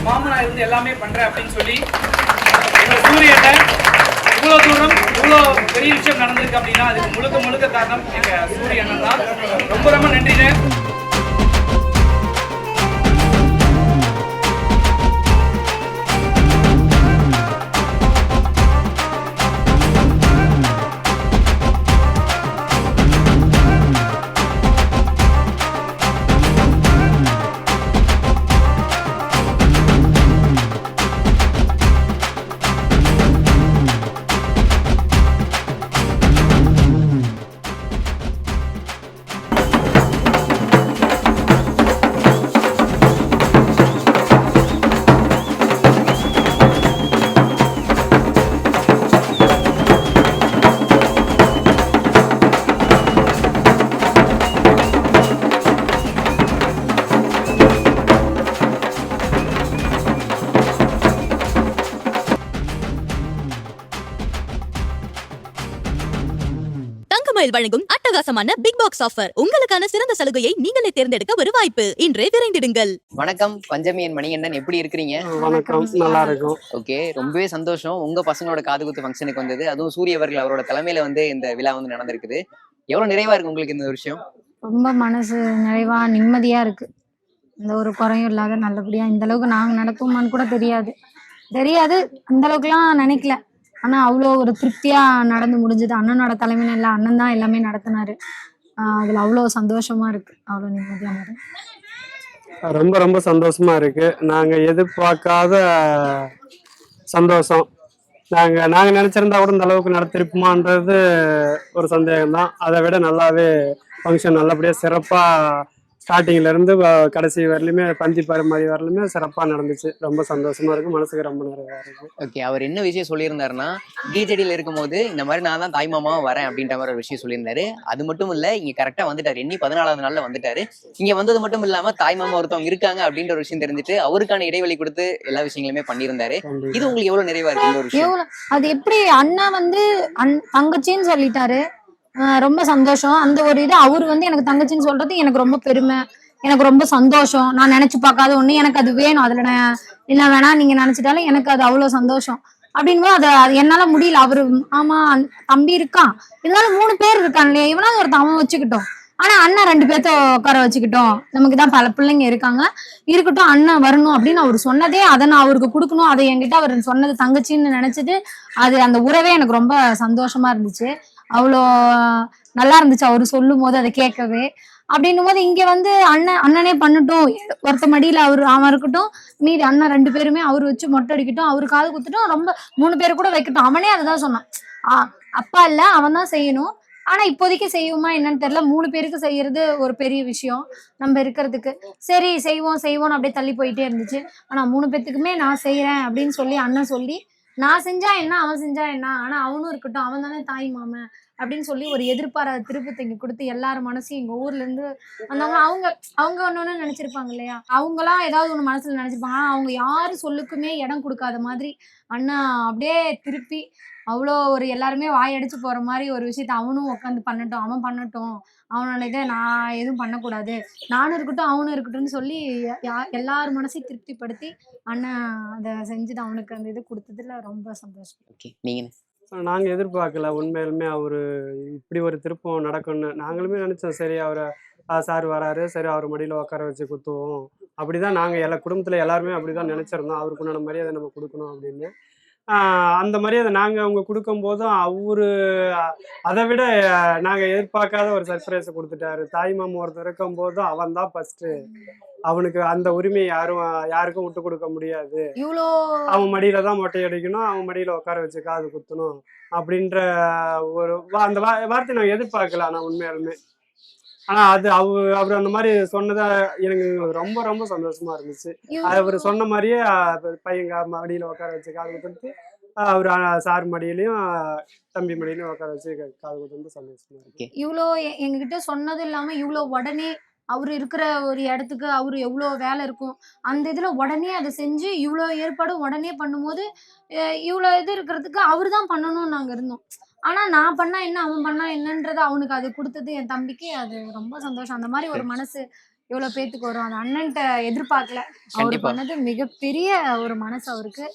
மாமனா இருந்து எல்லாமே பண்றேன் அப்படின்னு சொல்லி எங்க சூரியனை இவ்வளோ தூரம் இவ்வளோ பெரிய விஷயம் நடந்திருக்கு அப்படின்னா அதுக்கு முழுக்க முழுக்க காரணம் எங்க சூரிய அண்ணன் தான். ரொம்ப ரொம்ப நன்றிங்க. வழங்கும் அட்டகாசமான பிக் பாக்ஸ் ஆஃபர். உங்களுக்கான சிறந்த சலுகையை நீங்களே தேர்ந்தெடுக்க ஒரு வாய்ப்பு. இன்றே விரைந்திடுங்கள். வணக்கம் பஞ்சமியன் மணிகண்டன், எப்படி இருக்கிறீங்க? வணக்கம், நல்லா இருக்கும். ஓகே, ரொம்பவே சந்தோஷம். உங்க பசங்களோட காதுகுத்து ஃபங்க்ஷனுக்கு வந்தது, அதுவும் சூரிய அவர்கள் அவரோட தலைமையில வந்து இந்த விழா வந்து நடந்திருக்குது. எவ்வளவு நிறைவா இருக்கு உங்களுக்கு இந்த விஷயம்? ரொம்ப மனசு நிறைவா நிம்மதியா இருக்கு. இந்த ஒரு குறையும் இல்லாத நல்லபடியா இந்த அளவுக்கு நாங்க நடத்துவோமான்னு கூட தெரியாது அந்த அளவுக்குலாம் நினைக்கல. ஆனா அவ்வளோ ஒரு திருப்தியா நடந்து முடிஞ்சது. அண்ணனோட தலைமையில இல்லை, அண்ணன் தான் எல்லாமே நடத்தினாரு. அதுல அவ்வளோ சந்தோஷமா இருக்கு, அவ்வளோ நிம்மதியா இருக்கு. ரொம்ப ரொம்ப சந்தோஷமா இருக்கு. நாங்க எதிர்பார்க்காத சந்தோஷம். நாங்க நினைச்சிருந்தா கூட இந்த அளவுக்கு நடத்திருப்போமான்றது ஒரு சந்தேகம் தான். அதை விட நல்லாவே ஃபங்க்ஷன் நல்லபடியா சிறப்பா ஸ்டார்டிங்ல இருந்து கடைசி வரலுமே பந்தி பரிமாறி வரலுமே சிறப்பா நடந்துச்சு. ரொம்ப சந்தோஷமா இருக்கு, மனசுக்கு ரொம்ப நிறைவா இருக்கு. ஓகே, அவர் என்ன விஷயம் சொல்லியிருந்தாருன்னா, டிஜேடியில இருக்கும்போது இந்த மாதிரி நான் தான் தாய்மாமா வரேன் அப்படின்ற மாதிரி ஒரு விஷயம் சொல்லியிருந்தாரு. அது மட்டும் இல்ல, இங்க கரெக்டா வந்துட்டாரு. எண்ணி 14வது நாள்ல வந்துட்டாரு. இங்க வந்தது மட்டும் இல்லாம தாய்மாமா ஒருத்தவங்க இருக்காங்க அப்படின்ற ஒரு விஷயம் தெரிஞ்சுட்டு அவருக்கான இடைவெளி கொடுத்து எல்லா விஷயங்களுமே பண்ணியிருந்தாரு. இது உங்களுக்கு எவ்வளவு நிறைவா இருக்கு இந்த ஒரு விஷயம்? அது எப்படி அண்ணா வந்து தங்கச்சின்னு சொல்லிட்டாரு, ரொம்ப சந்தோஷம். அந்த ஒரு இது அவரு வந்து எனக்கு தங்கச்சின்னு சொல்றது எனக்கு ரொம்ப பெருமை, எனக்கு ரொம்ப சந்தோஷம். நான் நினைச்சு பார்க்காத ஒண்ணு, எனக்கு அது வேணும். அதுல நான் என்ன வேணா நீங்க நினைச்சிட்டாலும் எனக்கு அது அவ்வளவு சந்தோஷம். அப்படின்னும் அது என்னால முடியல. அவரு ஆமா தம்பி இருக்கான், இருந்தாலும் 3 பேர் இருக்காங்களே, இவனாவது ஒரு அவன் வச்சுக்கிட்டோம். ஆனா அண்ணன் 2 பேர்த்த உட்கார வச்சுக்கிட்டோம், நமக்குதான் பல பிள்ளைங்க இருக்காங்க, இருக்கட்டும் அண்ணன் வரணும் அப்படின்னு அவர் சொன்னதே, அதை நான் அவருக்கு கொடுக்கணும். அதை என்கிட்ட அவர் சொன்னது தங்கச்சின்னு நினைச்சது, அது அந்த உறவே எனக்கு ரொம்ப சந்தோஷமா இருந்துச்சு. அவ்வளோ நல்லா இருந்துச்சு அவரு சொல்லும் போது அதை கேட்கவே. அப்படின்னும் போது இங்க வந்து அண்ணனே பண்ணட்டும், ஒருத்த மடியில அவன் இருக்கட்டும், மீதி அண்ணன் 2 பேருமே அவரு வச்சு மொட்டை அடிக்கட்டும், அவரு காது குத்துட்டும், ரொம்ப 3 பேர் கூட வைக்கட்டும். அவனே அதுதான் சொன்னான். அப்பா இல்ல, அவன் தான் செய்யணும். ஆனா இப்போதைக்கு செய்வோமா என்னன்னு தெரியல. 3 பேருக்கு செய்யறது ஒரு பெரிய விஷயம் நம்ம இருக்கிறதுக்கு. சரி செய்வோம் அப்படியே தள்ளி போயிட்டே இருந்துச்சு. ஆனா 3 பேத்துக்குமே நான் செய்யறேன் அப்படின்னு சொல்லி அண்ணன் சொல்லி, நான் செஞ்சா என்ன அவன் செஞ்சா என்ன, ஆனா அவனும் இருக்கட்டும், அவன் தானே தாய் மாமன் அப்படின்னு சொல்லி ஒரு எதிர்பாராத திருப்பத்தை இங்க கொடுத்து எல்லாரும் மனசையும் எங்க ஊர்ல இருந்து வந்தவங்க அவங்க ஒண்ணு நினைச்சிருப்பாங்க இல்லையா, அவங்களாம் ஏதாவது ஒண்ணு மனசுல நினைச்சிருப்பாங்க. ஆனா அவங்க யாரு சொல்லுக்குமே இடம் கொடுக்காத மாதிரி அண்ணா அப்படியே திருப்பி அவ்வளோ ஒரு எல்லாருமே வாயடிச்சு போற மாதிரி ஒரு விஷயத்த அவனும் உட்காந்து பண்ணட்டும், அவன் பண்ணட்டும், அவனோட இதை நான் எதுவும் பண்ணக்கூடாது, நானும் இருக்கட்டும் அவனும் இருக்கட்டும்னு சொல்லி எல்லாரும் மனசையும் திருப்திப்படுத்தி அண்ணன் அதை செஞ்சுட்டு அவனுக்கு அந்த இது கொடுத்ததுல ரொம்ப சந்தோஷம். ஓகே, நீங்க? நாங்க எதிர்பார்க்கல உண்மையிலுமே அவரு இப்படி ஒரு திருப்பம் நடக்கும்னு. நாங்களுமே நினைச்சோம், சரி அவரை சார் வராரு, சரி அவர் மடியில உட்கார வச்சு குத்துவோம் அப்படிதான் நாங்க எல்லா குடும்பத்துல எல்லாருமே அப்படிதான் நினைச்சிருந்தோம். அவருக்கு உண்டான மரியாதை நம்ம கொடுக்கணும் அப்படின்னு. அந்த மரியாதை நாங்க அவங்க கொடுக்கும் போதும் அவரு அதை விட நாங்க எதிர்பார்க்காத ஒரு சர்ப்ரைஸை கொடுத்துட்டாரு. தாய்மாமன் ஒருத்தர் இருக்கும் போதும் அவன் தான் ஃபர்ஸ்ட். அவனுக்கு அந்த உரிமையை யாருக்கும் விட்டு கொடுக்க முடியாது. அவன் மடியில தான் மொட்டை அடிக்கணும், அவன் மடியில உட்கார வச்சு காது குத்தணும் அப்படின்ற ஒரு அந்த வார்த்தை நாங்க எதிர்பார்க்கல. ஆனா உண்மையாலுமே ஆனா அது அவர் அந்த மாதிரி சொன்னதா எனக்கு ரொம்ப ரொம்ப சந்தோஷமா இருந்துச்சு. அவர் சொன்ன மாதிரியே பையங்க மடியில உட்கார வச்சு காது குத்துட்டு, அவர் சார் மடியிலையும் தம்பி மடியிலையும் உட்கார வச்சு காது குத்துட்டு சந்தோஷமா இருக்கு. இவ்வளோ எங்ககிட்ட சொன்னது இல்லாம இவ்வளோ உடனே அவரு இருக்கிற ஒரு இடத்துக்கு அவரு எவ்வளோ வேலை இருக்கும், அந்த இதுல உடனே அதை செஞ்சு இவ்வளோ ஏற்பாடு உடனே பண்ணும்போது இவ்வளோ இது இருக்கிறதுக்கு அவரு தான் பண்ணணும்னு நாங்க இருந்தோம். ஆனா நான் பண்ணா என்ன அவன் பண்ணா என்னன்றது அவனுக்கு அது கொடுத்தது என் தம்பிக்கு அது ரொம்ப சந்தோஷம். அந்த மாதிரி ஒரு மனசு எவ்வளவு பேத்துக்கு வரும். அந்த அண்ணன்ட்ட எதிர்பார்க்கல. அவரு கண்டிப்பா. பண்ணது மிகப்பெரிய ஒரு மனசு அவருக்கு.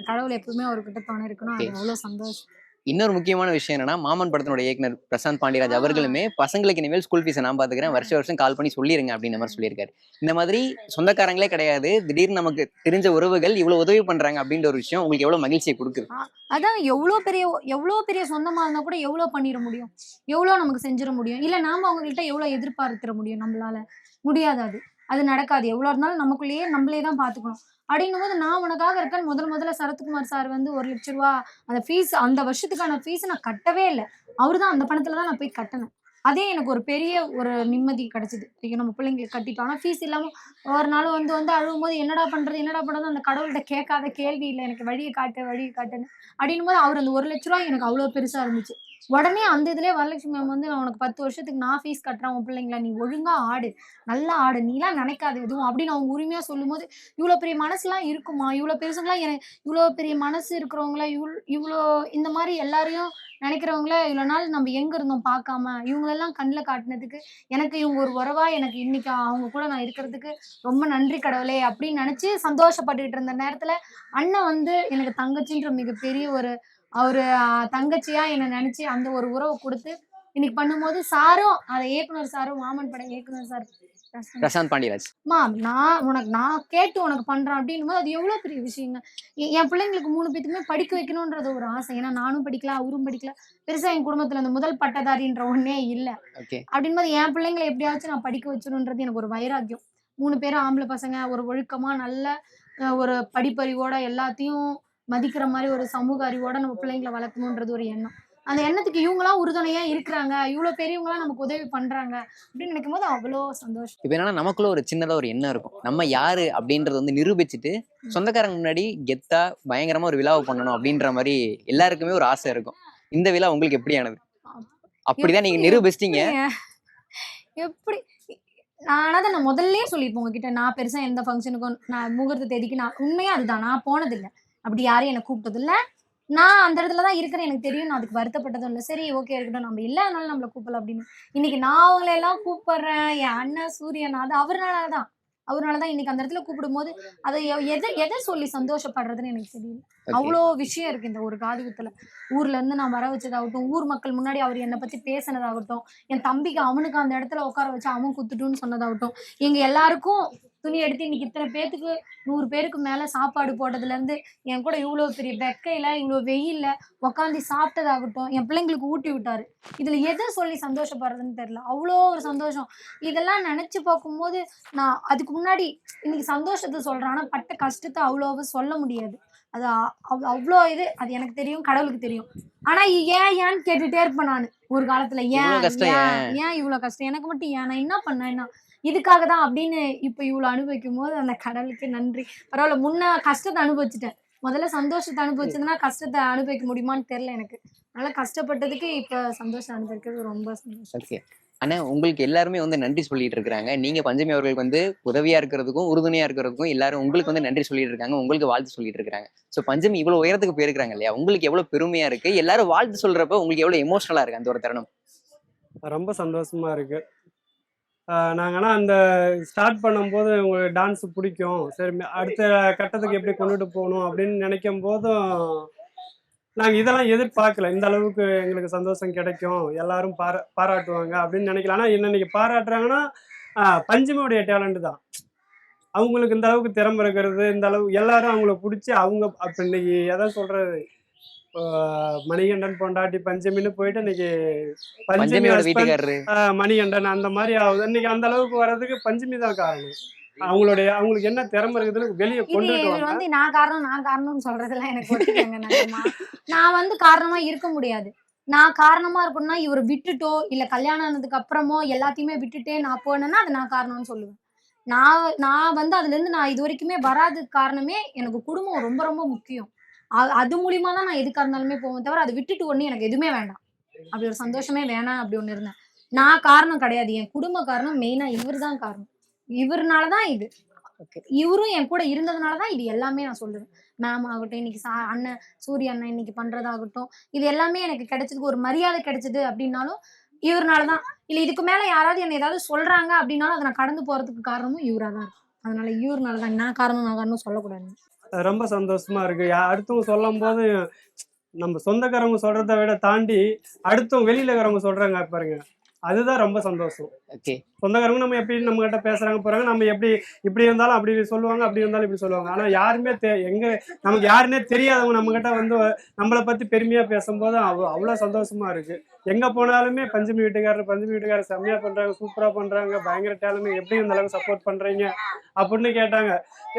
கடவுள் எப்பவுமே அவர்கிட்ட துணை இருக்கணும். ஓகே. அது அவ்வளவு சந்தோஷம். இன்னொரு முக்கியமான விஷயம் என்னன்னா, மாமன் படத்தினுடைய இயக்குனர் பிரசாந்த் பாண்டியராஜ் அவர்களுமே, பசங்களுக்கு இனிமேல் ஸ்கூல் ஃபீஸ நான் பாத்துக்கிறேன். வருஷம் வருஷம் கால் பண்ணி சொல்லிருங்க அப்படின்ற மாரி சொல்லியிருக்காரு. இந்த மாதிரி சொந்தக்காரங்களே கிடையாது. திடீர்னு நமக்கு தெரிஞ்ச உறவுகள் இவ்வளவு உதவி பண்றாங்க அப்படின்ற ஒரு விஷயம் உங்களுக்கு எவ்வளவு மகிழ்ச்சியை குடுக்குது? அதான் எவ்வளோ பெரிய சொந்தமா இருந்தா கூட எவ்வளோ பண்ணிட முடியும். எவ்வளோ நமக்கு செஞ்சிட முடியும். இல்ல நாம அவங்ககிட்ட எவ்வளோ எதிர்பார்த்திட முடியும் நம்மளால. முடியாது அது. அது நடக்காது. எவ்வளோ இருந்தாலும் நமக்குள்ளேயே நம்மளே தான் பார்த்துக்கணும். அப்படின்னும்போது நான் உனக்காக இருக்கேன்னு முதல்ல சரத்குமார் சார் வந்து ரூ. 1,00,000 அந்த ஃபீஸ் அந்த வருஷத்துக்கான ஃபீஸ் நான் கட்டவே இல்ல. அவரு தான் அந்த பணத்துல தான் நான் போய் கட்டுனேன். அதே எனக்கு ஒரு பெரிய ஒரு நிம்மதி கிடைச்சது. ஐயோ! நம்ம பிள்ளைங்களுக்கு கட்டிட்டோம். ஆனா ஃபீஸ் இல்லாம ஒரு நாள் வந்து வந்து அழுவும்போது என்னடா பண்றது? என்னடா பண்றது? அந்த கடவுள்ட்ட கேட்காத கேள்வி இல்ல. எனக்கு வழிய காட்டு, வழிய காட்டுன்னு. அப்படின்னும்போது அவரு அந்த ரூ. 1,00,000 எனக்கு அவ்வளோ பெருசா இருந்துச்சு. உடனே அந்த இதுலயே வரலட்சுமி மேம் வந்து நான் உனக்கு 10 வருஷத்துக்கு நான் ஃபீஸ் கட்டுறேன் உன் பிள்ளைங்கள. நீ ஒழுங்கா ஆடு. நல்லா ஆடு. நீலாம் நினைக்காத எதுவும் அப்படின்னு அவங்க உரிமையா சொல்லும்போது, இவ்வளோ பெரிய மனசுலாம் இருக்குமா? இவ்வளோ பெருசுங்கலாம் இவ்வளோ பெரிய மனசு இருக்கிறவங்கள இவ்வளோ இந்த மாரி எல்லாரையும் நினைக்கிறவங்கள இவ்வளோ நாள் நம்ம எங்க இருந்தோம் பார்க்காம, இவங்களெல்லாம் கண்ல காட்டுனதுக்கு, எனக்கு இவங்க ஒரு உறவா எனக்கு இன்னைக்கு அவங்க கூட நான் இருக்கிறதுக்கு ரொம்ப நன்றி கடவுளே! அப்படின்னு நினைச்சு சந்தோஷப்பட்டுட்டு இருந்த நேரத்துல, அண்ணன் வந்து எனக்கு தங்கச்சின்ற மிகப்பெரிய ஒரு அவரு தங்கச்சியா என்ன நினைச்சு அந்த ஒரு உறவ குடுத்து, இன்னைக்கு பண்ணும்போது சாரும், அத இயக்குனர் சாரும், மாமன் பட இயக்குனர் சார் பிரசாந்த் பாண்டியராஜ். அம்மா நான் கேட்டு உனக்கு பண்றேன் அப்படின்னும்போது அது எவ்வளவு பெரிய விஷயங்க. என் பிள்ளைங்களுக்கு 3 பேத்துக்குமே படிக்க வைக்கணும்ன்றது ஒரு ஆசை. ஏன்னா நானும் படிக்கல, அவரும் படிக்கல. பெருசா என் குடும்பத்துல இந்த முதல் பட்டதாரின்ற ஒண்ணே இல்ல. ஓகே. அப்படின்போது என் பிள்ளைங்கள எப்படியாச்சும் நான் படிக்க வச்சிடணுன்றது எனக்கு ஒரு வைராக்கியம். 3 பேரும் ஆம்பள பசங்க. ஒரு ஒழுக்கமா நல்ல ஒரு படிப்பறிவோட எல்லாத்தையும் மதிக்கிற மாரி ஒரு சமூக அறிவோட நம்ம பிள்ளைங்கள வளர்க்கணுன்றது ஒரு எண்ணம். அந்த எண்ணத்துக்கு இவங்கலாம் உறுதுணையா இருக்கிறாங்க. இவ்ளோ பெரியவங்களா நமக்கு உதவி பண்றாங்க அப்படின்னு நினைக்கும்போது அவ்வளோ சந்தோஷம். இப்ப என்னன்னா நமக்குள்ள ஒரு சின்னதா ஒரு எண்ணம் இருக்கும். நம்ம யாரு அப்படின்றத வந்து நிரூபிச்சுட்டு, சொந்தக்காரங்க முன்னாடி கெத்தா பயங்கரமா ஒரு விழாவ பண்ணணும் அப்படின்ற மாரி எல்லாருக்குமே ஒரு ஆசை இருக்கும். இந்த விழா உங்களுக்கு எப்படியானது? அப்படிதான் நீங்க எப்படி நிரூபிச்சிட்டீங்க. எப்படி ஆனா தான் நான் முதல்லயே சொல்லியிருப்பேன் உங்ககிட்ட. நான் பெருசா எந்த ஃபங்ஷனுக்கும் நான் முகூர்த்த தேதிக்கு நான் உண்மையா அதுதான். நான் போனதில்ல. அப்படி யாரையும் என்ன கூப்பிட்டதில்ல. நான் அந்த இடத்துல தான் இருக்கிறேன். எனக்கு தெரியும். நான் அதுக்கு வருத்தப்பட்டதும் இல்ல. சரி ஓகே இருக்கட்டும். நம்ம இல்லாதனால நம்மள கூப்பிடல அப்படின்னு. இன்னைக்கு நான் அவங்கள எல்லாம் கூப்பிடுறேன். என் அண்ணன் சூரியன் அது அவருனால தான். அவருனால தான் இன்னைக்கு அந்த இடத்துல கூப்பிடும்போது, அத எத சொல்லி சந்தோஷப்படுறதுன்னு எனக்கு தெரியல. ஓகே. அவ்ளோ விஷயம் இருக்கு இந்த ஒரு காதுகுத்துல. ஊர்ல இருந்து நான் வர வச்சதாகட்டும், ஊர் மக்கள் முன்னாடி அவர் என்ன பத்தி பேசினதாகட்டும், என் தம்பிக்கு அவனுக்கு அந்த இடத்துல உட்கார வச்சு அவன் குத்துட்டுன்னு சொன்னதாகட்டும், எங்க எல்லாருக்கும் துணி எடுத்து இன்னைக்கு இத்தனை பேத்துக்கு 100 பேருக்கு மேல சாப்பாடு போட்டதுல இருந்து என் கூட இவ்வளவு பெரிய வெக்கையில இவ்வளவு வெயில்ல உட்காந்து சாப்பிட்டதாகட்டும், என் பிள்ளைங்களுக்கு ஊட்டி விட்டாரு. இதுல எதை சொல்லி சந்தோஷப்படுறதுன்னு தெரியல. அவ்வளோ ஒரு சந்தோஷம். இதெல்லாம் நினைச்சு பார்க்கும்போது நான் அதுக்கு முன்னாடி இன்னைக்கு சந்தோஷத்தை சொல்றேன். ஆனா பட்ட கஷ்டத்தை அவ்வளோவா சொல்ல முடியாது. அது அவ்ளோ இது அது எனக்கு தெரியும், கடவுளுக்கு தெரியும். ஆனா ஏன்னு கேட்டுட்டே இருப்பேன் நானு. ஒரு காலத்துல இவ்வளவு ஏன் கஷ்டம் ஏன் ஏன்? ஏன் இவ்வளவு கஷ்டம் எனக்கு மட்டும் ஏன் நான் என்ன பண்ணேன் இதுக்காக தான் அப்படின்னு இப்ப இவ்வளவு அனுபவிக்கும் போது அந்த கடவுளுக்கு நன்றி. பரவாயில்ல முன்ன கஷ்டத்தை அனுபவிச்சுட்டேன். முதல்ல சந்தோஷத்தை அனுபவிச்சதுன்னா கஷ்டத்தை அனுபவிக்க முடியுமான்னு தெரியல எனக்கு. அதனால கஷ்டப்பட்டதுக்கு இப்ப சந்தோஷம் அனுபவிக்கிறது ரொம்ப சந்தோஷம். ஓகே. ஆனா உங்களுக்கு எல்லாருமே வந்து நன்றி சொல்லிட்டு இருக்காங்க. நீங்க பஞ்சமி அவர்களுக்கு வந்து உதவியா இருக்கிறதுக்கும், உறுதுணையா இருக்கிறதுக்கும் எல்லாரும் உங்களுக்கு வந்து நன்றி சொல்லிட்டு இருக்காங்க. உங்களுக்கு வாழ்த்து சொல்லிட்டு இருக்காங்க. சோ பஞ்சமி இவ்வளவு உயரத்துக்கு போயிருக்காங்க இல்லையா? உங்களுக்கு எவ்வளவு பெருமையா இருக்கு? எல்லாரும் வாழ்த்து சொல்றப்ப உங்களுக்கு எவ்வளவு எமோஷனலா இருக்கு அந்த ஒரு தருணம்? ரொம்ப சந்தோஷமா இருக்கு. நாங்க ஆனா அந்த ஸ்டார்ட் பண்ணும்போது உங்களுக்கு டான்ஸ் பிடிக்கும். சரி அடுத்த கட்டத்துக்கு எப்படி கொண்டுட்டு போகணும் அப்படின்னு நினைக்கும் போதும் நாங்க இதெல்லாம் எதிர்பார்க்கல. இந்த அளவுக்கு எங்களுக்கு சந்தோஷம் கிடைக்கும். எல்லாரும் பாராட்டுவாங்க அப்படின்னு நினைக்கல. ஆனா இன்னைக்கு பாராட்டுறாங்கன்னா, பஞ்சமியோடைய டேலண்ட் தான். அவங்களுக்கு இந்த அளவுக்கு திறமை இருக்கிறது, இந்த அளவு எல்லாரும் அவங்கள புடிச்சு அவங்க அப்ப இன்னைக்கு எதாவது சொல்றது, மணிகண்டன் பொண்டாட்டி பஞ்சமின்னு போயிட்டு இன்னைக்கு பஞ்சமி பஞ்சமியோட ஹஸ்பண்ட் வீட்டுக்காரரு. மணிகண்டன் அந்த மாதிரி ஆகுது. இன்னைக்கு அந்த அளவுக்கு வர்றதுக்கு பஞ்சமி தான் காரணம். அவங்களுக்கு என்ன திறமை இருக்குதுன்னு வெளியே கொண்டுட்டு இவர் வாங்க. வந்து நான் காரணம்னு சொல்றதெல்லாம் எனக்கு ஒத்துக்கங்க நிஜமா. நான் வந்து காரணமா இருக்க முடியாது. நான் காரணமா இருக்கணும்னா இவரை விட்டுட்டோ இல்ல கல்யாணம் ஆனதுக்கு அப்புறமோ எல்லாத்தையுமே விட்டுட்டே நான் போனேன்னா அது நான் காரணம்னு சொல்லுவேன். நான் வந்து அதுல இருந்து நான் இது வரைக்குமே வராததுக்கு காரணமே எனக்கு குடும்பம் ரொம்ப ரொம்ப முக்கியம். அது மூலியமா தான் நான் எதுக்கா இருந்தாலுமே போவேன் தவிர அதை விட்டுட்டு ஒண்ணு எனக்கு எதுவுமே வேண்டாம். அப்படி ஒரு சந்தோஷமே வேணாம் அப்படி ஒண்ணு இருந்தேன். நான் காரணம் கிடையாது. என் குடும்ப காரணம் மெயினா இவர்தான் காரணம். இவருனாலதான் இது. இவரும் என் கூட இருந்ததுனாலதான் இது எல்லாமே நான் சொல்லுவேன். மேம் ஆகட்டும், இன்னைக்கு அண்ணன் சூரிய அண்ணன் இன்னைக்கு பண்றதாகட்டும், இது எல்லாமே எனக்கு கிடைச்சதுக்கு ஒரு மரியாதை கிடைச்சது அப்படின்னாலும் இவருனாலதான் இல்ல இதுக்கு மேல யாராவது என்ன ஏதாவது சொல்றாங்க அப்படின்னாலும் அதை நான் கடந்து போறதுக்கு காரணமும் இவராதான் இருக்கும். அதனால இவருனாலதான் நான் காரணம் சொல்லக்கூடாது. ரொம்ப சந்தோஷமா இருக்கு. அடுத்தவங்க சொல்லும் போது நம்ம சொந்தக்காரவங்க சொல்றதை விட தாண்டி அடுத்தவங்க வெளியில இருக்கிறவங்க சொல்றாங்க பாருங்க, அதுதான் ரொம்ப சந்தோஷம். ஓகே. சொந்தக்காரங்க நம்ம எப்படி நம்ம கிட்ட பேசுறாங்க போறாங்க, நம்ம எப்படி இப்படி இருந்தாலும் அப்படி சொல்லுவாங்க, அப்படி இருந்தாலும் இப்படி சொல்லுவாங்க. ஆனா யாருமே எங்க நமக்கு யாருன்னே தெரியாதவங்க நம்ம கிட்ட வந்து நம்மளை பத்தி பெருமையா பேசும்போது அவ்வளவு சந்தோஷமா இருக்கு. எங்க போனாலுமே பஞ்சமி வீட்டுக்காரர் செம்மையா பண்றாங்க, சூப்பரா பண்றாங்க, பயங்கர டேலண்ட், எப்படி இந்த அளவுக்கு சப்போர்ட் பண்றீங்க அப்படின்னு கேட்டாங்க.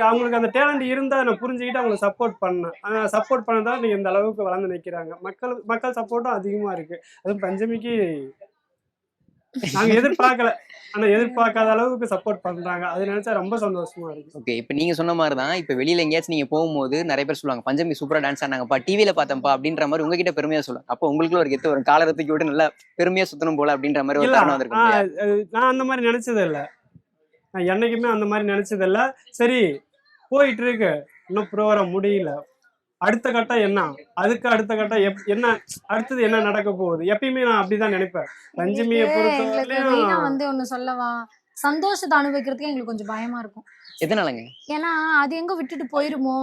அவங்களுக்கு அந்த டேலண்ட் இருந்தா நான் புரிஞ்சுக்கிட்டு அவங்களுக்கு சப்போர்ட் பண்ணேன். சப்போர்ட் பண்ணதான் நீங்க இந்த அளவுக்கு வளர்ந்து நிக்கிறாங்க. மக்கள் சப்போர்ட்டும் அதிகமா இருக்கு. அதுவும் பஞ்சமிக்கு நாங்க எதிர்பார்க்கல, ஆனா எதிர்பார்க்காத அளவுக்கு சப்போர்ட் பண்றாங்க. அது நினைச்சா ரொம்ப சந்தோஷமா இருக்கு. ஓகே. இப்ப நீங்க சொன்ன மாதிரி தான் இப்ப வெளியில எங்கேயாச்சும் நீங்க போகும்போது நிறைய பேர் சொல்லுவாங்க பஞ்சமி சூப்பரா டான்ஸ் ஆனாங்கப்பா, டிவியில பார்த்தேன்ப்பா அப்படின்ற மாதிரி உங்ககிட்ட பெருமையா சொல்லுவாங்க. அப்போ உங்களுக்குள்ள ஒரு கெத்து ஒரு காலரை தூக்கி விட்டு நல்லா பெருமையா சுத்தணும் போல அப்படின்ற மாதிரி ஒரு இல்ல, காரணம் வந்திருக்கும். நான் அந்த மாதிரி நினைச்சது இல்ல. நான் என்னைக்குமே அந்த மாதிரி நினைச்சது இல்ல. சரி போயிட்டு இருக்கு, இன்னும் ப்ரோகிராம் முடியல, அடுத்த கட்டம் என்ன, அதுக்கு அடுத்த கட்டம் என்ன, அடுத்தது என்ன நடக்க போகுது, எப்பயுமே நான் அப்படிதான் நினைப்பேன். பஞ்சமியை பொறுத்தவரையிலும் வந்து ஒண்ணு சொல்லவா, சந்தோஷத்தை அனுபவிக்கிறதுக்கு எங்களுக்கு கொஞ்சம் பயமா இருக்கும். எதனாலங்க? ஏன்னா அது எங்க விட்டுட்டு போயிருமோ,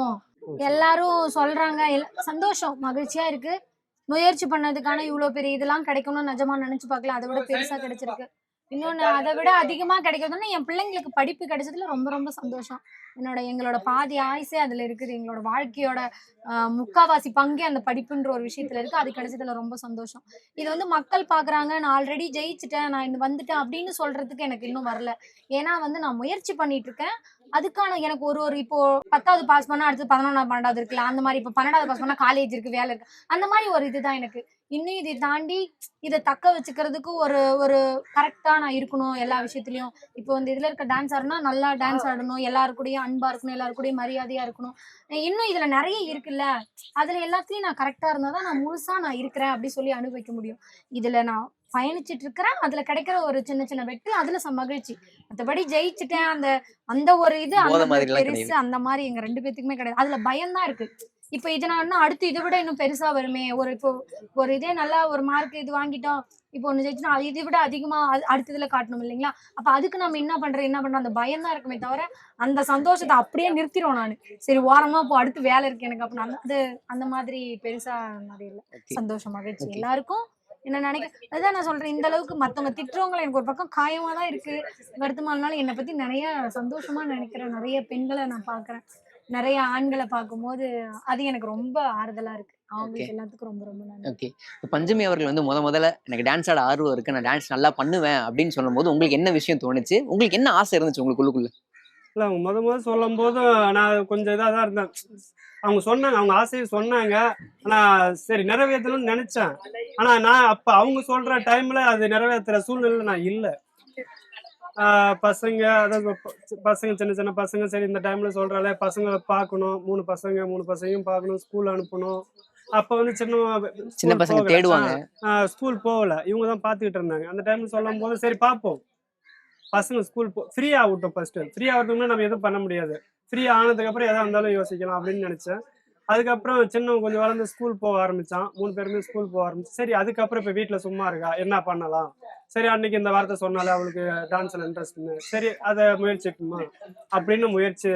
எல்லாரும் சொல்றாங்க சந்தோஷம் மகிழ்ச்சியா இருக்கு, முயற்சி பண்ணதுக்கான இவ்வளவு பெரிய இதெல்லாம் கிடைக்கணும்னு நிஜமா நினைச்சு பார்க்கல, அதை விட பெருசா கிடைச்சிருக்கு. இன்னொன்னு அதை விட அதிகமா கிடைக்கிறதுன்னா என் பிள்ளைங்களுக்கு படிப்பு கிடைச்சதுல ரொம்ப ரொம்ப சந்தோஷம். எங்களோட பாதி ஆயுசே அதுல இருக்குது. எங்களோட வாழ்க்கையோட முக்காவாசி பங்கே அந்த படிப்புன்ற ஒரு விஷயத்துல இருக்கு. அது கிடைச்சதுல ரொம்ப சந்தோஷம். இது வந்து மக்கள் பாக்குறாங்க, நான் ஆல்ரெடி ஜெயிச்சுட்டேன், நான் இன்னும் வந்துட்டேன் அப்படின்னு சொல்றதுக்கு எனக்கு இன்னும் வரல. ஏன்னா வந்து நான் முயற்சி பண்ணிட்டு இருக்கேன். அதுக்கான எனக்கு ஒரு இப்போ 10வது பாஸ் பண்ணா அடுத்து 11வது 12வது இருக்குல்ல, அந்த மாதிரி இப்போ 12வது பாஸ் பண்ணா காலேஜ் இருக்கு, வேலை இருக்கு, அந்த மாதிரி ஒரு இதுதான் எனக்கு. இன்னும் இதை தாண்டி இதை தக்க வச்சுக்கிறதுக்கு ஒரு கரெக்டா நான் இருக்கணும் எல்லா விஷயத்துலயும். இப்போ வந்து இதுல இருக்க டான்ஸ் ஆடுனா நல்லா டான்ஸ் ஆடணும், எல்லாருக்கூடயும் அன்பா இருக்கணும், எல்லாருக்கூடயும் மரியாதையா இருக்கணும். இன்னும் இதுல நிறைய இருக்குல்ல, அதுல எல்லாத்துலயும் நான் கரெக்டா இருந்தாதான் நான் முழுசா நான் இருக்கிறேன் அப்படி சொல்லி அனுபவிக்க முடியும். இதுல நான் பயணிச்சுட்டு இருக்கிறேன், அதுல கிடைக்கிற ஒரு சின்ன சின்ன வெற்றி, அதுல மகிழ்ச்சி. மற்றபடி ஜெயிச்சுட்டேன் அந்த ஒரு இது பெருசு அந்த மாதிரி எங்க 2 பேத்துக்குமே கிடையாது. அதுல பயம்தான் இருக்கு. இப்ப இதை நான் அடுத்து இதை விட இன்னும் பெருசா வருமே, இப்போ ஒரு இதே நல்லா ஒரு மார்க் இது வாங்கிட்டோம், இப்போ ஒண்ணு ஜெயிச்சுனா இதை விட அதிகமா அடுத்த இதுல காட்டணும் இல்லைங்களா? அப்ப அதுக்கு நம்ம என்ன பண்றோம் அந்த பயம் தான் இருக்குமே தவிர அந்த சந்தோஷத்தை அப்படியே நிறுத்திடுவோம். நானு சரி ஓரமா இப்போ அடுத்து வேலை இருக்கு எனக்கு அப்படின்னு அது அந்த மாதிரி பெருசா மாதிரி இல்லை. சந்தோஷம் மகிழ்ச்சி எல்லாருக்கும் என்ன நினைக்க, அதுதான் நான் சொல்றேன். இந்த அளவுக்கு மத்தவங்க திட்டுறவங்களை எனக்கு ஒரு பக்கம் காயமா தான் இருக்கு, வருத்தமா இருந்தாலும் என்னை பத்தி நிறைய சந்தோஷமா நினைக்கிறேன். நிறைய பெண்களை நான் பாக்குறேன், நிறைய ஆண்களை பார்க்கும்போது அது எனக்கு ரொம்ப ஆறுதலா இருக்கு. அவங்களுக்கு எல்லாத்துக்கும் ரொம்ப ரொம்ப நன்றி. ஓகே. பஞ்சமி அவர்கள் வந்து முதல்ல எனக்கு டான்ஸ் ஆட ஆர்வம் இருக்கு, நான் டான்ஸ் நல்லா பண்ணுவேன் அப்படின்னு சொல்லும் போது உங்களுக்கு என்ன விஷயம் தோணுச்சு, உங்களுக்கு என்ன ஆசை இருந்துச்சு உங்களுக்குள்ளுக்குள்ள? இல்ல, அவங்க முதல் சொல்லும் போது நான் கொஞ்சம் இதாக தான் இருந்தேன். அவங்க சொன்னாங்க, அவங்க ஆசையை சொன்னாங்க, ஆனா சரி நிறைவேற்றணும்னு நினைச்சேன். ஆனா நான் அப்ப அவங்க சொல்ற டைம்ல அது நிறைவேற்றுற சூழ்நிலை நான் இல்லை. பசங்க, அதாவது பசங்க சின்ன சின்ன பசங்க, சரி இந்த டைம்ல சொல்றாலே பசங்களை பார்க்கணும், 3 பசங்கையும் பார்க்கணும், ஸ்கூல் அனுப்பணும். அப்ப வந்து சின்ன பசங்க தேடுவாங்க, ஸ்கூல் போகல, இவங்க தான் பாத்துக்கிட்டு இருந்தாங்க. அந்த டைம்ல சொல்லும் போது சரி பார்ப்போம், பசங்க ஸ்கூல் ஃப்ரீ ஆகட்டும், ஃபர்ஸ்ட் ஃப்ரீ ஆகிறதுக்கு நம்ம எதுவும் பண்ண முடியாது, ஃப்ரீ ஆனதுக்கு அப்புறம் எதா இருந்தாலும் யோசிக்கலாம் அப்படின்னு நினைச்சேன். அதுக்கப்புறம் சின்னவன் கொஞ்சம் வளர்ந்து ஸ்கூல் போக ஆரம்பிச்சான், 3 பேருமே ஸ்கூல் போக ஆரம்பிச்சு. சரி அதுக்கப்புறம் இப்ப வீட்டுல சும்மா இருக்கா, என்ன பண்ணலாம், சரி அன்னைக்கு இந்த வார்த்தை சொன்னாலே அவளுக்கு டான்ஸ்ல இன்ட்ரெஸ்ட்னு, சரி அதை முயற்சிக்குமா அப்படின்னு முயற்சி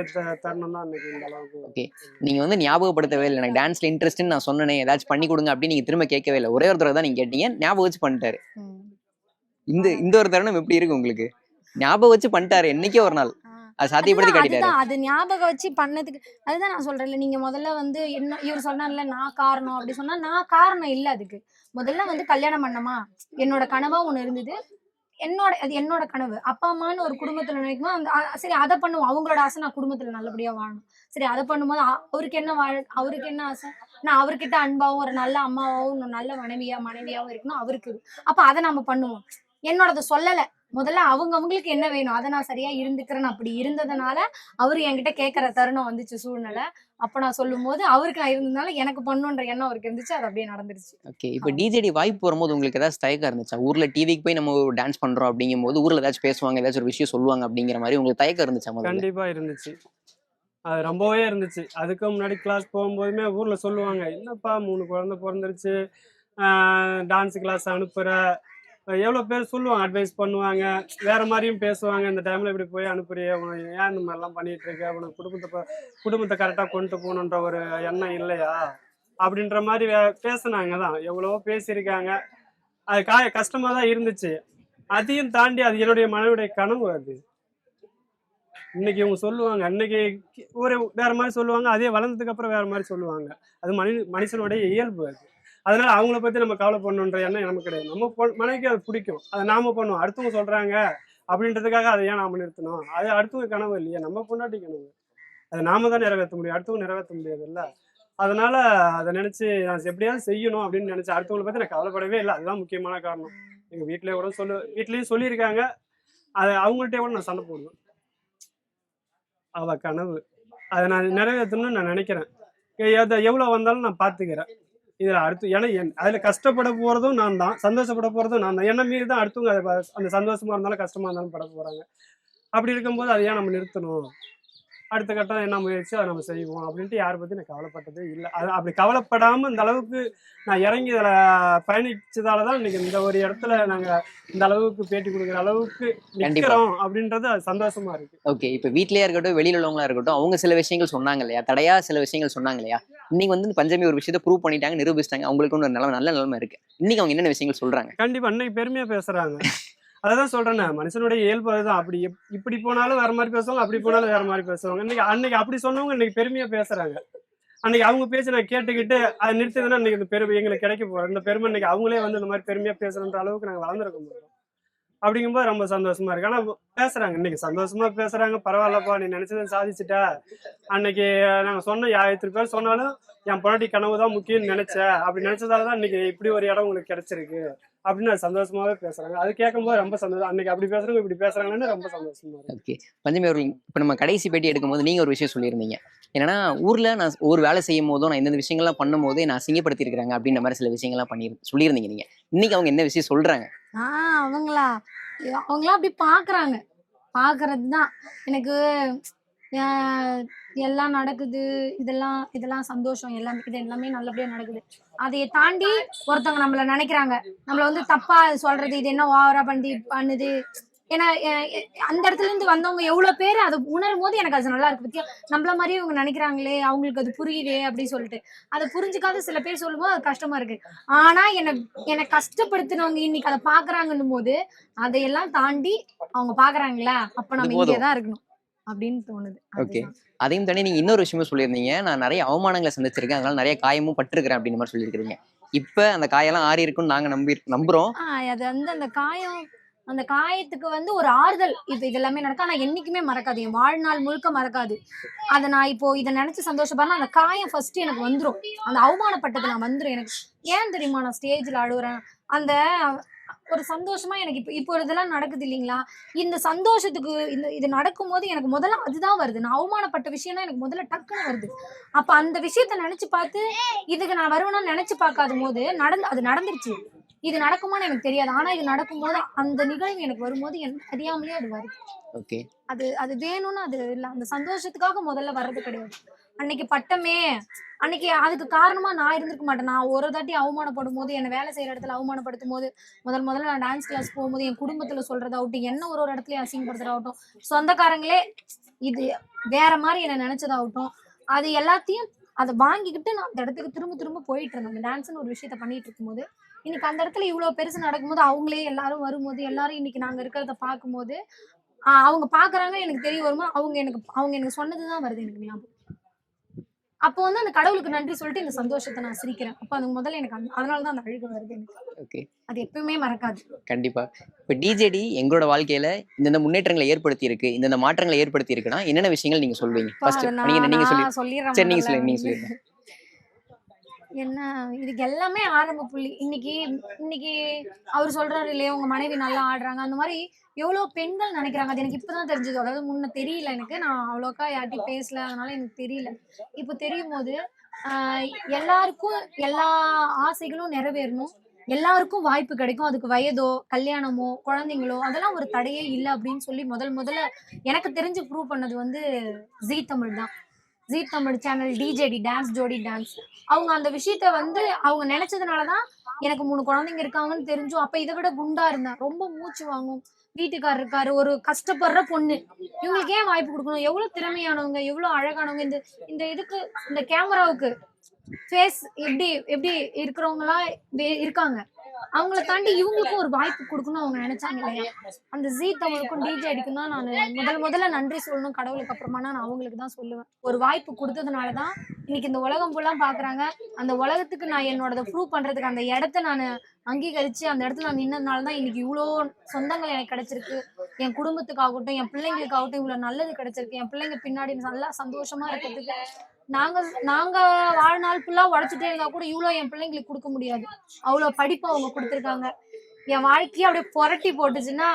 தரணும் தான் அன்னைக்கு இந்த அளவுக்கு. ஓகே. நீங்க வந்து ஞாபகப்படுத்தவே இல்லை, எனக்கு டான்ஸ்ல இன்ட்ரெஸ்ட்னு நான் சொன்னேன், ஏதாச்சும் பண்ணி கொடுங்க அப்படின்னு நீங்க திரும்ப கேட்கவே இல்லை. ஒரே ஒரு தடவை தான் நீங்க கேட்டீங்க, ஞாபகம் வச்சு பண்ணிட்டாரு. இந்த ஒரு தருணம் எப்படி இருக்கு உங்களுக்கு? ஞாபகம் வச்சு பண்ணிட்டாரு, என்னைக்கே ஒரு நாள் அது சாத்தியப்படுத்தி காட்டிட்டாரு. அது ஞாபகம் வச்சு பண்ணதுக்கு அதுதான் நான் சொல்றேன்ல. நீங்க முதல்ல வந்து என்ன இவர் சொன்னார்ல நான் காரணம் அப்படி சொன்னா, நான் காரணம் இல்ல. அதுக்கு முதல்ல வந்து கல்யாணம் பண்ணமா, என்னோட கனவா ஒண்ணு இருந்தது, என்னோட கனவு. அப்பா அம்மான்னு ஒரு குடும்பத்துல நினைக்கும்போது அந்த சரி அதை பண்ணுவோம், அவங்களோட ஆசை நான் குடும்பத்துல நல்லபடியா வாழணும். சரி அதை பண்ணும்போது அவருக்கு என்ன ஆசை, நான் அவர்கிட்ட அன்பாவும் ஒரு நல்ல அம்மாவும் நல்ல மனைவியாவும் இருக்கணும் அவருக்கு. அப்ப அதை நம்ம பண்ணுவோம். என்னோடத சொல்லல, முதல்ல அவங்களுக்கு என்ன வேணும் அதை நான் சரியா இருந்துக்கிறேன்னு அப்படி இருந்ததுனால அவரு என்கிட்ட கேட்கற தருணம் வந்துச்சு சூழ்நிலை. அப்ப நான் சொல்லும் போது அவருக்கு நான் இருந்ததுனால எனக்கு பண்ணுன்ற எண்ணம் அவருக்கு இருந்துச்சு, அது அப்படியே நடந்துருச்சு. ஓகே. இப்போ டிஜேடி வாய்ப்பு வரும்போது உங்களுக்கு ஏதாச்சும் தயக்கம் இருந்துச்சா? ஊர்ல டிவிக்கு போய் நம்ம டான்ஸ் பண்றோம் அப்படிங்கும் போது ஊர்ல ஏதாச்சும் பேசுவாங்க, ஏதாச்சும் ஒரு விஷயம் சொல்லுவாங்க அப்படிங்கிற மாதிரி உங்களுக்கு தயக்கம் இருந்துச்சா? கண்டிப்பா இருந்துச்சு, அது ரொம்பவே இருந்துச்சு. அதுக்கு முன்னாடி கிளாஸ் போகும்போதுமே ஊர்ல சொல்லுவாங்க, என்னப்பா 3 குழந்தை பிறந்துருச்சு, டான்ஸ் கிளாஸ் அனுப்புற, எவ்வளோ பேர் சொல்லுவாங்க, அட்வைஸ் பண்ணுவாங்க, வேற மாதிரியும் பேசுவாங்க. இந்த டைம்ல இப்படி போய் அனுப்புறியே, உனக்கு ஏன் இந்த மாதிரிலாம் பண்ணிட்டு இருக்க, உனக்கு குடும்பத்தை கரெக்டாக கொண்டு போகணுன்ற ஒரு எண்ணம் இல்லையா அப்படின்ற மாதிரி பேசுனாங்க தான். எவ்வளவோ பேசியிருக்காங்க. அது கஷ்டமா தான் இருந்துச்சு. அதையும் தாண்டி அது என்னுடைய மனைவியுடைய கனவு. அது இன்னைக்கு இவங்க சொல்லுவாங்க, அன்னைக்கு ஒரு வேற மாதிரி சொல்லுவாங்க, அதே வளர்ந்ததுக்கு அப்புறம் வேற மாதிரி சொல்லுவாங்க. அது மனுஷனுடைய இயல்பு அது. அதனால அவங்கள பத்தி நம்ம கவலை பண்ணணுன்ற எண்ணம் நமக்கு கிடையாது. நம்ம மனைவிக்கு அது பிடிக்கும், அதை நாம பண்ணுவோம். அடுத்தவங்க சொல்றாங்க அப்படின்றதுக்காக அதை ஏன் நாம நிறுத்தணும்? அது அடுத்தவங்க கனவு இல்லையா, நம்ம பொண்டாட்டி கனவு. அதை நாம தான் நிறைவேற்ற முடியும், அடுத்தவங்க நிறைவேற்ற முடியாது இல்ல. அதனால அதை நினைச்சு நான் எப்படியாவது செய்யணும் அப்படின்னு நினைச்சு அடுத்தவங்களை பத்தி நான் கவலைப்படவே இல்லை. அதுதான் முக்கியமான காரணம். எங்க வீட்லயே கூட வீட்லயும் சொல்லியிருக்காங்க. அது அவங்கள்ட்ட கூட நான் சண்டை போடுவேன். அவ கனவு அதை நான் நிறைவேற்றணும்னு நான் நினைக்கிறேன். எவ்வளவு வந்தாலும் நான் பாத்துக்கிறேன். இதுல அடுத்து ஏன்னா அதுல கஷ்டப்பட போறதும் நான் தான், சந்தோஷப்பட போறதும் நான் தான். என்ன மீறி தான் அடுத்தவங்க அந்த சந்தோஷமா இருந்தாலும் கஷ்டமா இருந்தாலும் பட போறாங்க. அப்படி இருக்கும்போது அதை ஏன் நம்ம நிறுத்தணும்? அடுத்த கட்டம் என்ன முயற்சி அதை நம்ம செய்வோம் அப்படின்ட்டு யாரை பத்தி நான் கவலைப்பட்டதே இல்லை. அது அப்படி கவலைப்படாம இந்த அளவுக்கு நான் இறங்கி இதில் பயணிச்சதாலதான் இன்னைக்கு இந்த ஒரு இடத்துல நாங்க இந்த அளவுக்கு பேட்டி கொடுக்குற அளவுக்கு நிற்கிறோம் அப்படின்றது அது சந்தோஷமா இருக்கு. ஓகே, இப்ப வீட்லயே இருக்கட்டும், வெளியில உள்ளவங்களா இருக்கட்டும், அவங்க சில விஷயங்கள் சொன்னாங்க இல்லையா, தடையா சில விஷயங்கள் சொன்னாங்க இல்லையா. இன்னைக்கு வந்து பஞ்சமி ஒரு விஷயத்த ப்ரூவ் பண்ணிட்டாங்க, நிரூபிச்சிட்டாங்க. அவங்களுக்கு ஒரு நல்ல நிலைமை இருக்கு. இன்னைக்கு அவங்க என்னென்ன விஷயங்கள் சொல்றாங்க? கண்டிப்பா இன்னைக்கு பெருமையா பேசுறாங்க. அதான் சொல்றேன், மனுஷனுடைய இயல்பு அதுதான். அப்படி இப்படி போனாலும் வேற மாதிரி பேசுவாங்க, அப்படி போனாலும் வேற மாதிரி பேசுவாங்க. அன்னைக்கு அப்படி சொன்னவங்க இன்னைக்கு பெருமையா பேசுறாங்க. அன்னைக்கு அவங்க பேச்சு நான் கேட்டுக்கிட்டு அதை நிறுத்துதுன்னா இன்னைக்கு இந்த பெருமை எங்களுக்கு கிடைக்க போறோம். இந்த பெருமை இன்னைக்கு அவங்களே வந்து இந்த மாதிரி பெருமையா பேசுறன்ற அளவுக்கு நாங்க வளர்ந்துருக்க முடியும். அப்படிங்கும்போது ரொம்ப சந்தோஷமா இருக்கு. ஆனா பேசுறாங்க, இன்னைக்கு சந்தோஷமா பேசுறாங்க. பரவாயில்லப்பா, நீ நினைச்சதை சாதிச்சுட்ட. அன்னைக்கு நாங்க சொன்ன 1000 பேர் சொன்னாலும் என் பொண்டாட்டி கனவு தான் முக்கியம்னு நினைச்சேன். அப்படி நினைச்சதாலதான் இன்னைக்கு இப்படி ஒரு இடம் உங்களுக்கு கிடைச்சிருக்கு அப்படின்னு சந்தோஷமாவே பேசுறாங்க. அது கேட்கும்போது ரொம்ப சந்தோஷம். அன்னைக்கு அப்படி பேசுறவங்க இப்படி பேசுறாங்கன்னு ரொம்ப சந்தோஷமா இருக்கு. ஓகே, பஞ்சமி அவர்கள், இப்ப நம்ம கடைசி பேட்டி எடுக்கும்போது நீங்க ஒரு விஷயம் சொல்லியிருந்தீங்க. என்னன்னா, ஊர்ல நான் ஒரு வேலை செய்யும் போதும் நான் இந்த விஷயங்கள்லாம் பண்ணும் போதே நான் அசிங்கப்படுத்தி இருக்கிறாங்க அப்படின்ற மாதிரி சில விஷயங்கள்லாம் சொல்லியிருந்தீங்க நீங்க. இன்னைக்கு அவங்க என்ன விஷயம் சொல்றாங்க? அவங்களாம் அப்படி பாக்குறாங்க. பாக்குறதுதான் எனக்கு எல்லாம் நடக்குது, இதெல்லாம் சந்தோஷம், எல்லாமே நல்லபடியா நடக்குது. அதைய தாண்டி ஒருத்தவங்க நம்மள நினைக்கிறாங்க, நம்மள வந்து தப்பா சொல்றது, இது என்ன ஓவரா பண்ணுது. ஏன்னா அந்த இடத்துல இருந்து வந்தவங்க எவ்வளவு பேர் அதை உணரும் போது எனக்கு அது நல்லா இருக்கு. பத்தியா, நம்மள மாதிரியே இவங்க நினைக்கிறாங்களே, அவங்களுக்கு அது புரியுதே அப்படின்னு சொல்லிட்டு அதை புரிஞ்சுக்காத சில பேர் சொல்லும்போது அது கஷ்டமா இருக்கு. ஆனா என்னை கஷ்டப்படுத்தினவங்க இன்னைக்கு அதை பாக்குறாங்கன்னும் போது அதையெல்லாம் தாண்டி அவங்க பாக்குறாங்களா, அப்ப நம்ம இங்கேதான் இருக்கணும் அப்படின்னு தோணுது. ஓகே, அதையும் தாண்டி நீங்க இன்னொரு விஷயமும் சொல்லியிருந்தீங்க, நான் நிறைய அவமானங்களை சந்திச்சிருக்கேன், அதனால நிறைய காயமும் பட்டிருக்கிறேன் அப்படின்னு மாதிரி சொல்லியிருக்கிறீங்க. இப்ப அந்த காயெல்லாம் ஆறி இருக்குன்னு நாங்க நம்புறோம். அது வந்து அந்த காயத்துக்கு வந்து ஒரு ஆறுதல். இப்ப இதெல்லாமே நடக்கும், ஆனா என்னைக்குமே மறக்காது, என் வாழ்நாள் முழுக்க மறக்காது. அதை நான் இப்போ இதை நினைச்சு சந்தோஷப்படுறேன். அந்த காயம் ஃபர்ஸ்ட் எனக்கு வந்துடும், அந்த அவமானப்பட்டது நான் வந்துடும். எனக்கு ஏன் தெரியுமா நான் ஸ்டேஜ்ல அழுகுறேன், அந்த ஒரு சந்தோஷமா எனக்கு இப்போ இதெல்லாம் நடக்குது இல்லைங்களா, இந்த சந்தோஷத்துக்கு இது நடக்கும் போது எனக்கு முதல்ல அதுதான் வருது. நான் அவமானப்பட்ட விஷயம் தான் எனக்கு முதல்ல டக்குன்னு வருது. அப்ப அந்த விஷயத்த நினைச்சு பார்த்து இதுக்கு நான் வருவேன்னு நினைச்சு பார்க்காத போது அது நடந்துருச்சு. இது நடக்குமான்னு எனக்கு தெரியாது, ஆனா இது நடக்கும்போது அந்த நிகழ்வு எனக்கு வரும்போது எனக்கு அறியாமலே அது வருது. ஓகே, அது வேணும்னு அது இல்ல, அந்த சந்தோஷத்துக்காக முதல்ல வர்றது கிடையாது. அன்னைக்கு பட்டமே, அன்னைக்கு அதுக்கு காரணமா நான் இருந்திருக்க மாட்டேன். நான் ஒரு தாட்டி அவமானப்படும் போது, என்ன வேலை செய்யற இடத்துல அவமானப்படுத்தும் போது, முதல்ல நான் டான்ஸ் கிளாஸ் போகும்போது என் குடும்பத்துல சொல்றதாகட்டும், என்ன ஒரு இடத்துலயும் அசிங்கப்படுத்துறதாகட்டும், சொந்தக்காரங்களே இது வேற மாதிரி என்ன நினைச்சதாகட்டும், அது எல்லாத்தையும் அதை வாங்கிக்கிட்டு நான் அந்த இடத்துக்கு திரும்ப போயிட்டு இருந்தேன். அந்த டான்ஸ்னு ஒரு விஷயத்த பண்ணிட்டு இருக்கும்போது இன்னைக்கு அந்த இடத்துல இவ்வளவு பெருசு நடக்கும்போது அவங்களே எல்லாரும் வரும்போது, எல்லாரும் இன்னைக்கு நாங்க இருக்கிறத பார்க்கும்போது அவங்க பாக்குறாங்க, எனக்கு தெரிய வருமா, அவங்க எனக்கு சொன்னதுதான் வருது எனக்கு ஞாபகம். அப்போ வந்து அந்த கடவுளுக்கு நன்றி சொல்லிட்டு இந்த சந்தோஷத்தை நான் சிரிக்கிறேன். அப்ப அது முதல்ல எனக்கு அதனாலதான் அந்த அழுகு வருது எனக்கு. ஓகே, அது எப்பவுமே மறக்காது. கண்டிப்பா. இப்ப டிஜேடி எங்களோட வாழ்க்கையில இந்த முன்னேற்றங்களை ஏற்படுத்தி இருக்கு, இந்த மாற்றங்களை ஏற்படுத்தி இருக்குன்னா என்னென்ன விஷயங்கள் நீங்க சொல்வீங்க? சொல்லிடுறேன். சரி, நீங்க சொல்லுங்க. என்ன, இதுக்கு எல்லாமே ஆரம்ப புள்ளி. இன்னைக்கு அவர் சொல்றாரு இல்லையா, உங்க மனைவி நல்லா ஆடுறாங்க, அந்த மாதிரி எவ்வளவு பெண்கள் நினைக்கிறாங்க. அது எனக்கு இப்பதான் தெரிஞ்சது. அதாவது முன்ன தெரியல எனக்கு, நான் அவ்வளோக்கா யார்ட்டையும் பேசல, அதனால எனக்கு தெரியல. இப்ப தெரியும் போது எல்லாருக்கும் எல்லா ஆசைகளும் நிறைவேறணும், எல்லாருக்கும் வாய்ப்பு கிடைக்கும். அதுக்கு வயதோ கல்யாணமோ குழந்தைங்களோ அதெல்லாம் ஒரு தடையே இல்லை அப்படின்னு சொல்லி முதல்ல எனக்கு தெரிஞ்சு ப்ரூவ் பண்ணது வந்து ஜீ தமிழ் தான். ஜீ தமிழ் சேனல் டிஜேடி டான்ஸ் ஜோடி டான்ஸ், அவங்க அந்த விஷயத்த வந்து அவங்க நினைச்சதுனாலதான் எனக்கு 3 குழந்தைங்க இருக்காங்கன்னு தெரிஞ்சும் அப்ப இதை விட குண்டா இருந்தேன். ரொம்ப மூச்சு வாங்கும். வீட்டுக்காரர் இருக்காரு, ஒரு கஷ்டப்படுற பொண்ணு. இவங்களுக்கு ஏன் வாய்ப்பு கொடுக்கணும்? எவ்வளவு திறமையானவங்க, எவ்வளவு அழகானவங்க. இந்த இந்த இதுக்கு இந்த கேமராவுக்கு ஃபேஸ் எப்படி எப்படி இருக்கிறவங்களா இருக்காங்க. அவங்கள தாண்டி இவங்களுக்கும் ஒரு வாய்ப்பு கொடுக்கணும் அவங்க நினைச்சாங்க இல்லையா? அந்த ஜீ தமிழுக்கும் டிஜேடிக்கும் தான் நான் முதல்ல நன்றி சொல்லணும். கடவுளுக்கு அப்புறமா நான் அவங்களுக்கு தான் சொல்லுவேன். ஒரு வாய்ப்பு கொடுத்ததுனாலதான் இன்னைக்கு இந்த உலகம் ஃபுல்லா பாக்குறாங்க. அந்த உலகத்துக்கு நான் என்னோட ப்ரூவ் பண்றதுக்கு அந்த இடத்த நான் அங்கீகரிச்சு அந்த இடத்துல நான் நின்னதுனாலதான் இன்னைக்கு இவ்வளோ சொந்தங்கள் எனக்கு கிடைச்சிருக்கு. என் குடும்பத்துக்காகட்டும், என் பிள்ளைங்களுக்காகட்டும் இவ்வளவு நல்லது கிடைச்சிருக்கு. என் பிள்ளைங்க பின்னாடி நல்லா சந்தோஷமா இருக்கிறதுக்கு நாங்க வாழ்நாள் ஃபுல்லா உழைச்சிட்டே இருந்தா கூட இவ்வளவு என் பிள்ளைங்களுக்கு கொடுக்க முடியாது. அவ்வளவு படிப்பு அவங்க கொடுத்துருக்காங்க. என் வாழ்க்கையை அப்படியே புரட்டி போட்டுச்சுன்னா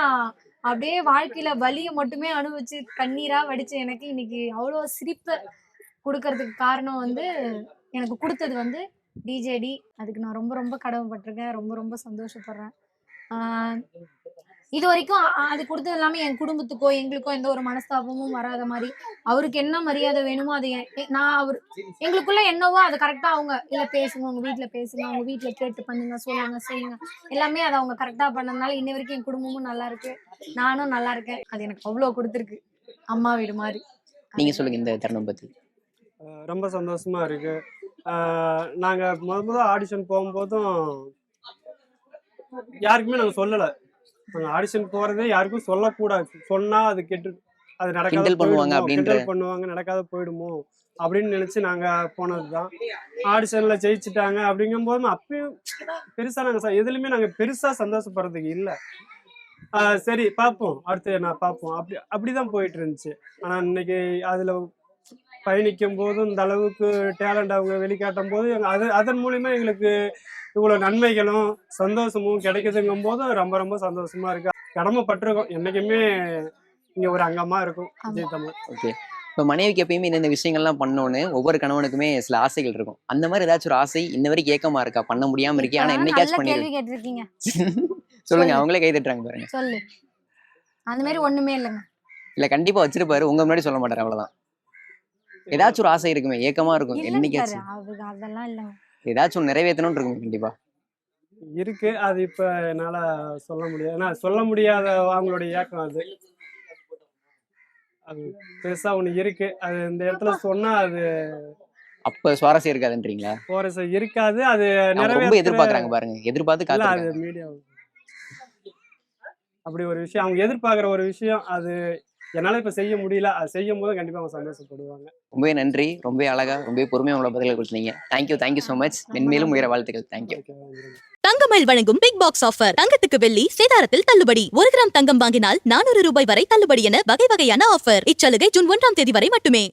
அப்படியே வாழ்க்கையில வலியை மட்டுமே அனுபவிச்சு கண்ணீரா வடிச்சு எனக்கு இன்னைக்கு அவ்வளவு சிரிப்பை கொடுக்கறதுக்கு காரணம் எனக்கு கொடுத்தது டிஜேடி. அதுக்கு நான் ரொம்ப ரொம்ப கடமைப்பட்டிருக்கேன். ரொம்ப ரொம்ப சந்தோஷப்படுறேன். இது வரைக்கும் அது கொடுத்தது எல்லாமே என் குடும்பத்துக்கோ எங்களுக்கோ எந்த ஒரு மனஸ்தாபமும் வராத மாதிரி அவருக்கு என்ன மரியாதை வேணுமோ அது எங்களுக்குள்ள என்னவோ அதை கரெக்டா அவங்க இல்ல பேசுங்க, உங்க வீட்டுல பேசுங்க, அவங்க வீட்டுல கேட்டு பண்ணுங்க, சொல்லுங்க, செய்யுங்க, எல்லாமே அதை அவங்க கரெக்டா பண்ணதுனால இன்ன வரைக்கும் என் குடும்பமும் நல்லா இருக்கு, நானும் நல்லா இருக்கேன். அது எனக்கு அவ்வளவு கொடுத்துருக்கு. அம்மா வீடு மாதிரி. நீங்க சொல்லுங்க இந்த தருணம் பத்தி. ரொம்ப சந்தோஷமா இருக்கு. நாங்க முதல் ஆடிஷன் போகும்போதும் யாருக்குமே நாங்க சொல்லல. நாங்க ஆடிஷன் போறதே யாருக்கும் சொல்லக்கூடாது. சொன்னா அது அது நடக்காத கிண்டல் பண்ணுவாங்க போயிடுமோ, அப்படின்ற கிண்டல் பண்ணுவாங்க, நடக்காத போயிடுமோ அப்படின்னு நினைச்சு நாங்க போனதுதான். ஆடிஷன்ல ஜெயிச்சுட்டாங்க அப்படிங்கும் போது அப்பயும் பெருசா நாங்க எதுலையுமே நாங்க பெருசா சந்தோஷப்படுறதுக்கு இல்லை. சரி பார்ப்போம், அடுத்து நான் பார்ப்போம், அப்படிதான் போயிட்டு இருந்துச்சு. ஆனா இன்னைக்கு அதுல பயணிக்கும் போதும் இந்த அளவுக்கு டேலண்ட் அவங்க வெளிக்காட்டும் போது அதன் மூலியமா எங்களுக்கு இவ்வளவு நன்மைகளும் சந்தோஷமும் கிடைக்குதுங்கும் போது ரொம்ப ரொம்ப சந்தோஷமா இருக்கு. கடமைப்பட்டிருக்கோம், என்னைக்குமே இங்க ஒரு அங்கமா இருக்கும் ஜீ தமிழ். ஓகே, இப்போ மனைவிக்கு எப்பயுமே இந்த விஷயங்கள்லாம் பண்ணோன்னு ஒவ்வொரு கணவனுக்குமே சில ஆசைகள் இருக்கும். அந்த மாதிரி ஏதாச்சும் ஒரு ஆசை இன்ன வரைக்கும் ஏக்கமா இருக்கா? பண்ண முடியாம இருக்கே, ஆனா என்னைக்காச்சும் பண்ணிருக்கீங்க? சொல்லுங்க, அவங்களே கை தட்டுறாங்க பாருங்க. சொல்லு. அந்த மாதிரி ஒண்ணுமே இல்லைங்க. இல்ல கண்டிப்பா வச்சிருப்பாரு, உங்க முன்னாடி சொல்ல மாட்டாரு, அவ்வளவுதான். ஏதாச்சும் ஒரு ஆசை இருக்குமே, ஏக்கமா இருக்கும், என்னைக்காச்சும் அதெல்லாம் இல்லைங்க. ஏதாச்சும் நிறைவேற்றணும்னு இருக்கும் கண்டிப்பா இருக்கு. அது இப்ப என்னால சொல்ல முடியாது. ஏன்னா சொல்ல முடியாத அவங்களுடைய ஏக்கம் அது பெருசா ஒண்ணு இருக்கு. அது இந்த இடத்துல சொன்னா அது அப்ப சுவாரஸ்யம் இருக்காதுன்றீங்களா? சுவாரஸ்யம் இருக்காது. அது ரொம்ப எதிர்பார்க்கறாங்க பாருங்க, எதிர்பார்த்து காத்துறாங்க. அது மீடியா அப்படி ஒரு விஷயம் அவங்க எதிர்பார்க்கிற ஒரு விஷயம், அது என்னால இப்ப செய்ய முடியல. அது செய்யும் போது கண்டிப்பா அவங்க சந்தோஷப்படுவாங்க. ரொம்பவே நன்றி, ரொம்ப அழகா, ரொம்ப பொறுமையா உங்களை பதில்கள் கொடுத்தீங்க. Thank you so much. மென்மேலும் உயர வாழ்த்துக்கள். தேங்க்யூ. தங்கமயில் வழங்கும் பிக் பாக்ஸ் ஆஃபர். தங்கத்துக்கு வெள்ளி சேதாரத்தில் தள்ளுபடி. 1 கிராம் தங்கம் வாங்கினால் 400 ரூபாய் வரை தள்ளுபடி என வகை வகையான ஆஃபர். இச்சலுகை ஜூன் 1ஆம் தேதி வரை மட்டுமே.